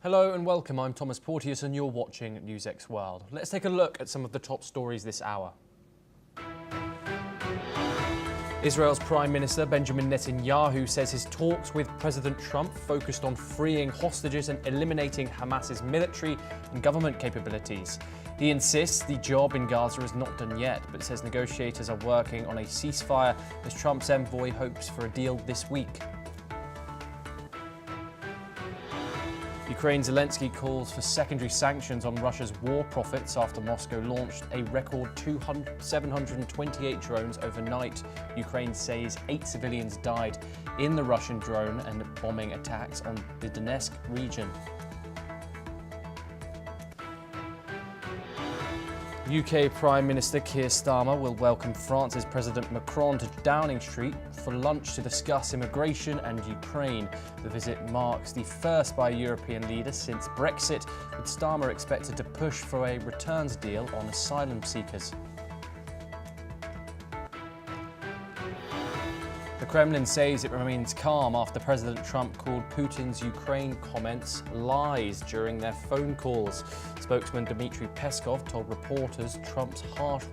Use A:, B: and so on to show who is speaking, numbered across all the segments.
A: Hello and welcome, I'm Thomas Porteous and you're watching NewsX World. Let's take a look at some of the top stories this hour. Israel's Prime Minister Benjamin Netanyahu says his talks with President Trump focused on freeing hostages and eliminating Hamas's military and government capabilities. He insists the job in Gaza is not done yet, but says negotiators are working on a ceasefire as Trump's envoy hopes for a deal this week. Ukraine's Zelensky calls for secondary sanctions on Russia's war profits after Moscow launched a record 728 drones overnight. Ukraine says 8 civilians died in the Russian drone and bombing attacks on the Donetsk region. UK Prime Minister Keir Starmer will welcome France's President Macron to Downing Street for lunch to discuss immigration and Ukraine. The visit marks the first by a European leader since Brexit, with Starmer expected to push for a returns deal on asylum seekers. The Kremlin says it remains calm after President Trump called Putin's Ukraine comments lies during their phone calls. Spokesman Dmitry Peskov told reporters Trump's harsh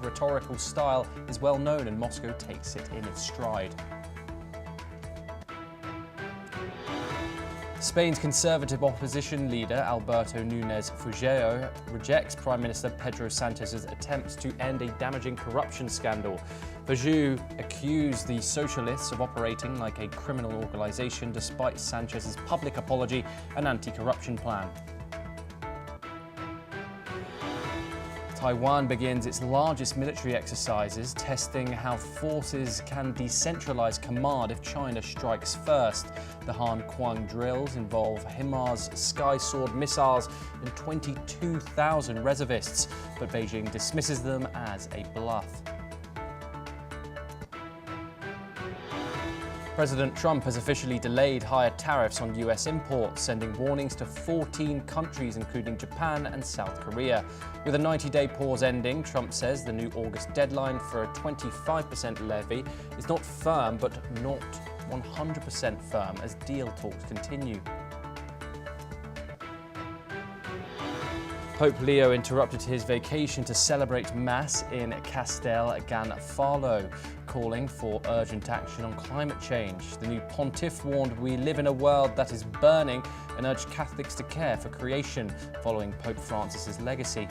A: rhetorical style is well known and Moscow takes it in its stride. Spain's Conservative opposition leader Alberto Núñez Feijóo rejects Prime Minister Pedro Sanchez's attempts to end a damaging corruption scandal. Feijóo accused the socialists of operating like a criminal organisation despite Sanchez's public apology and anti-corruption plan. Taiwan begins its largest military exercises, testing how forces can decentralize command if China strikes first. The Han Kuang drills involve HIMARS Sky Sword missiles and 22,000 reservists, but Beijing dismisses them as a bluff. President Trump has officially delayed higher tariffs on US imports, sending warnings to 14 countries, including Japan and South Korea. With a 90-day pause ending, Trump says the new August deadline for a 25% levy is not firm, but not 100% firm as deal talks continue. Pope Leo interrupted his vacation to celebrate Mass in Castel Gandolfo, calling for urgent action on climate change. The new pontiff warned we live in a world that is burning and urged Catholics to care for creation, following Pope Francis's legacy.